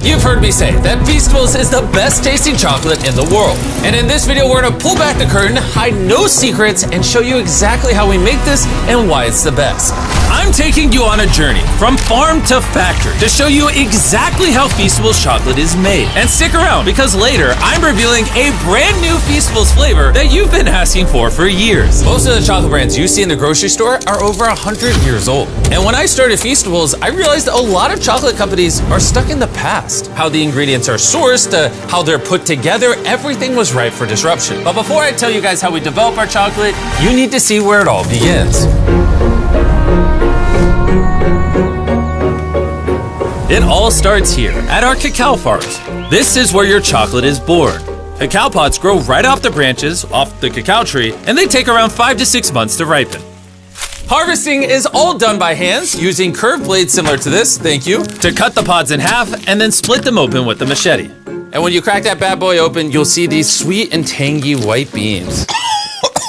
You've heard me say that Feastables is the best tasting chocolate in the world. And in this video, we're gonna pull back the curtain, hide no secrets, and show you exactly how we make this and why it's the best. I'm taking you on a journey from farm to factory to show you exactly how Feastables chocolate is made. And stick around, because later, I'm revealing a brand new Feastables flavor that you've been asking for years. Most of the chocolate brands you see in the grocery store are over 100 years old. And when I started Feastables, I realized a lot of chocolate companies are stuck in the past. How the ingredients are sourced, how they're put together, everything was ripe for disruption. But before I tell you guys how we develop our chocolate, you need to see where it all begins. It all starts here, at our cacao farms. This is where your chocolate is born. Cacao pods grow right off the branches, off the cacao tree, and they take around 5 to 6 months to ripen. Harvesting is all done by hands, using curved blades similar to this, thank you, to cut the pods in half and then split them open with the machete. And when you crack that bad boy open, you'll see these sweet and tangy white beans.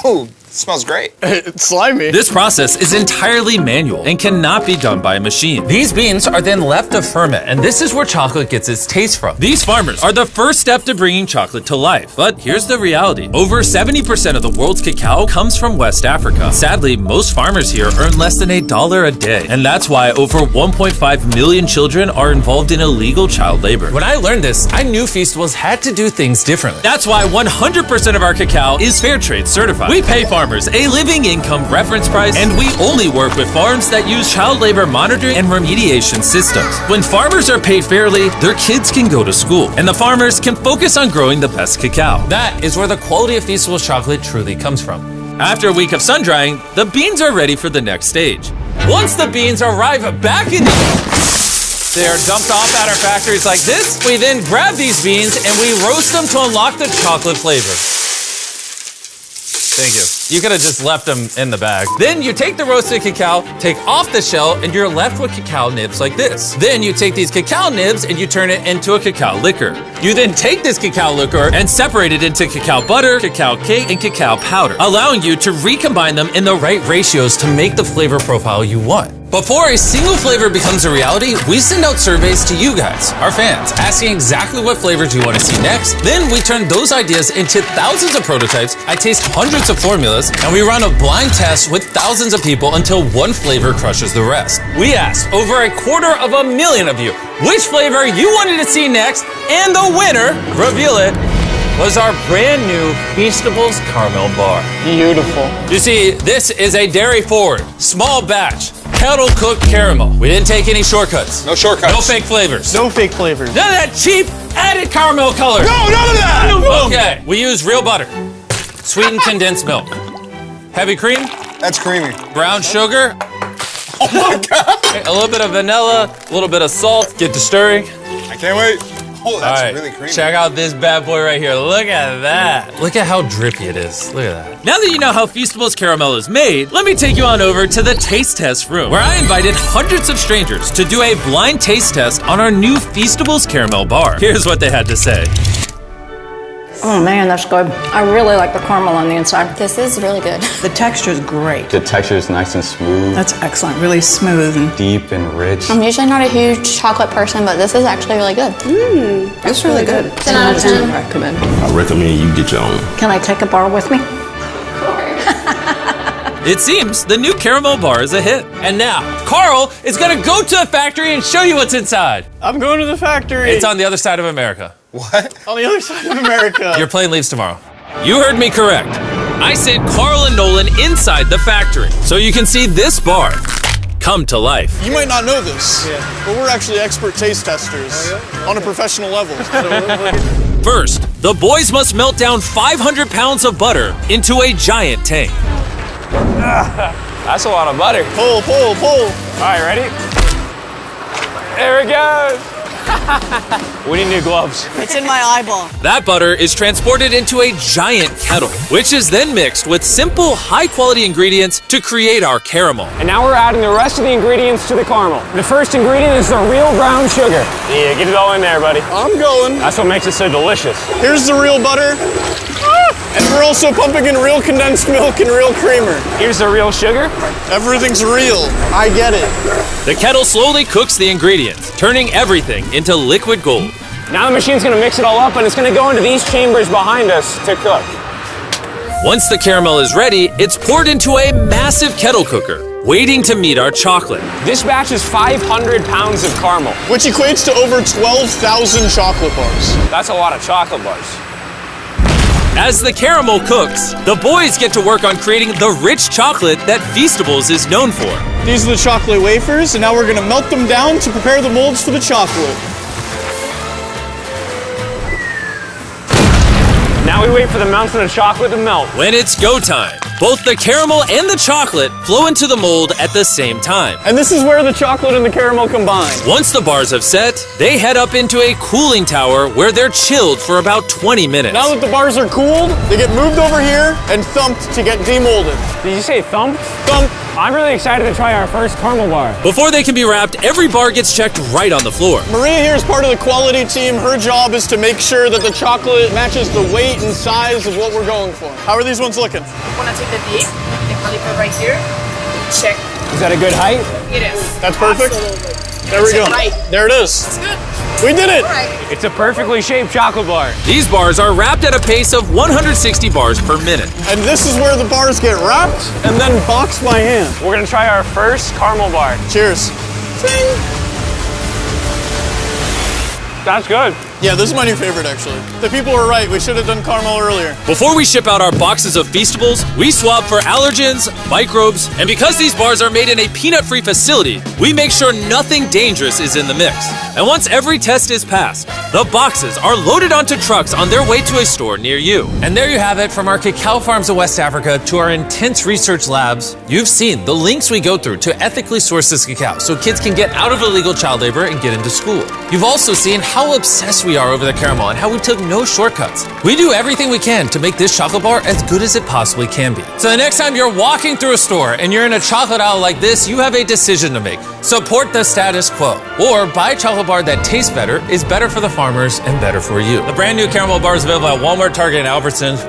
Oh, it smells great. It's slimy. This process is entirely manual and cannot be done by a machine. These beans are then left to ferment, and this is where chocolate gets its taste from. These farmers are the first step to bringing chocolate to life. But here's the reality. Over 70% of the world's cacao comes from West Africa. Sadly, most farmers here earn less than $1 a day. And that's why over 1.5 million children are involved in illegal child labor. When I learned this, I knew Feastables had to do things differently. That's why 100% of our cacao is fair trade certified. We pay farmers a living income reference price, and we only work with farms that use child labor monitoring and remediation systems. When farmers are paid fairly, their kids can go to school, and the farmers can focus on growing the best cacao. That is where the quality of Feastables chocolate truly comes from. After a week of sun drying, the beans are ready for the next stage. Once the beans arrive back in they are dumped off at our factories like this. We then grab these beans and we roast them to unlock the chocolate flavor. Thank you. You could have just left them in the bag. Then you take the roasted cacao, take off the shell, and you're left with cacao nibs like this. Then you take these cacao nibs and you turn it into a cacao liquor. You then take this cacao liquor and separate it into cacao butter, cacao cake, and cacao powder, allowing you to recombine them in the right ratios to make the flavor profile you want. Before a single flavor becomes a reality, we send out surveys to you guys, our fans, asking exactly what flavors you want to see next. Then we turn those ideas into thousands of prototypes. I taste hundreds of formulas, and we run a blind test with thousands of people until one flavor crushes the rest. We asked over 250,000 of you which flavor you wanted to see next, and the winner, reveal it, was our brand new Feastables Caramel Bar. Beautiful. You see, this is a dairy-forward, small batch, kettle-cooked caramel. We didn't take any shortcuts. No shortcuts. No fake flavors. No fake flavors. None of that cheap added caramel color. No, none of that! Okay, we use real butter, sweetened condensed milk, heavy cream, That's creamy. brown sugar, Oh my God! a little bit of vanilla, a little bit of salt. Get to stirring. I can't wait. Oh, that's All right, really creamy. check out this bad boy right here. Look at that. Look at how drippy it is. Look at that. Now that you know how Feastables caramel is made, let me take you on over to the taste test room, where I invited hundreds of strangers to do a blind taste test on our new Feastables Caramel Bar. Here's what they had to say. Oh man, that's good. I really like the caramel on the inside. This is really good. The texture is great. The texture is nice and smooth, That's excellent, really smooth. And deep and rich. I'm usually not a huge chocolate person, but this is actually really good. it's really good. 10 out of 10. I recommend. I recommend you get your own. Can I take a bar with me? It seems the new caramel bar is a hit. And now, Carl is gonna go to the factory and show you what's inside. I'm going to the factory. It's on the other side of America. What? On the other side of America. Your plane leaves tomorrow. You heard me correct. I sent Carl and Nolan inside the factory, so you can see this bar come to life. You might not know this, but we're actually expert taste testers on a professional level. First, the boys must melt down 500 pounds of butter into a giant tank. That's a lot of butter. Pull, pull, pull. All right, ready? There it goes. We need new gloves. It's in my eyeball. That butter is transported into a giant kettle, which is then mixed with simple, high-quality ingredients to create our caramel. And now we're adding the rest of the ingredients to the caramel. The first ingredient is the real brown sugar. Yeah, get it all in there, buddy. I'm going. That's what makes it so delicious. Here's the real butter. And we're also pumping in real condensed milk and real creamer. Here's the real sugar. Everything's real. I get it. The kettle slowly cooks the ingredients, turning everything into liquid gold. Now the machine's gonna mix it all up and it's gonna go into these chambers behind us to cook. Once the caramel is ready, it's poured into a massive kettle cooker, waiting to meet our chocolate. This batch is 500 pounds of caramel. Which equates to over 12,000 chocolate bars. That's a lot of chocolate bars. As the caramel cooks, the boys get to work on creating the rich chocolate that Feastables is known for. These are the chocolate wafers, and now we're gonna melt them down to prepare the molds for the chocolate. Now we wait for the mountain of chocolate to melt. When it's go time, both the caramel and the chocolate flow into the mold at the same time. And this is where the chocolate and the caramel combine. Once the bars have set, they head up into a cooling tower where they're chilled for about 20 minutes. Now that the bars are cooled, they get moved over here and thumped to get demolded. Did you say thump? Thump. I'm really excited to try our first caramel bar. Before they can be wrapped, every bar gets checked right on the floor. Maria here is part of the quality team. Her job is to make sure that the chocolate matches the weight and size of what we're going for. How are these ones looking? Want to take the dip, the caliper right here, check. Is that a good height? It is. That's perfect. Absolutely. There we go. Right. There it is. It's good. We did it. All right. It's a perfectly shaped chocolate bar. These bars are wrapped at a pace of 160 bars per minute. And this is where the bars get wrapped and then boxed by hand. We're gonna try our first caramel bar. Cheers. That's good. Yeah, this is my new favorite, actually. The people were right. We should have done caramel earlier. Before we ship out our boxes of Feastables, we swab for allergens, microbes, and because these bars are made in a peanut-free facility, we make sure nothing dangerous is in the mix. And once every test is passed, the boxes are loaded onto trucks on their way to a store near you. And there you have it, from our cacao farms of West Africa to our intense research labs. You've seen the links we go through to ethically source this cacao so kids can get out of illegal child labor and get into school. You've also seen how obsessed we are over the caramel and how we took no shortcuts. We do everything we can to make this chocolate bar as good as it possibly can be. So the next time you're walking through a store and you're in a chocolate aisle like this, you have a decision to make. Support the status quo, or buy a chocolate bar that tastes better, is better for the farmers, and better for you. The brand new caramel bar is available at Walmart, Target, and Albertsons.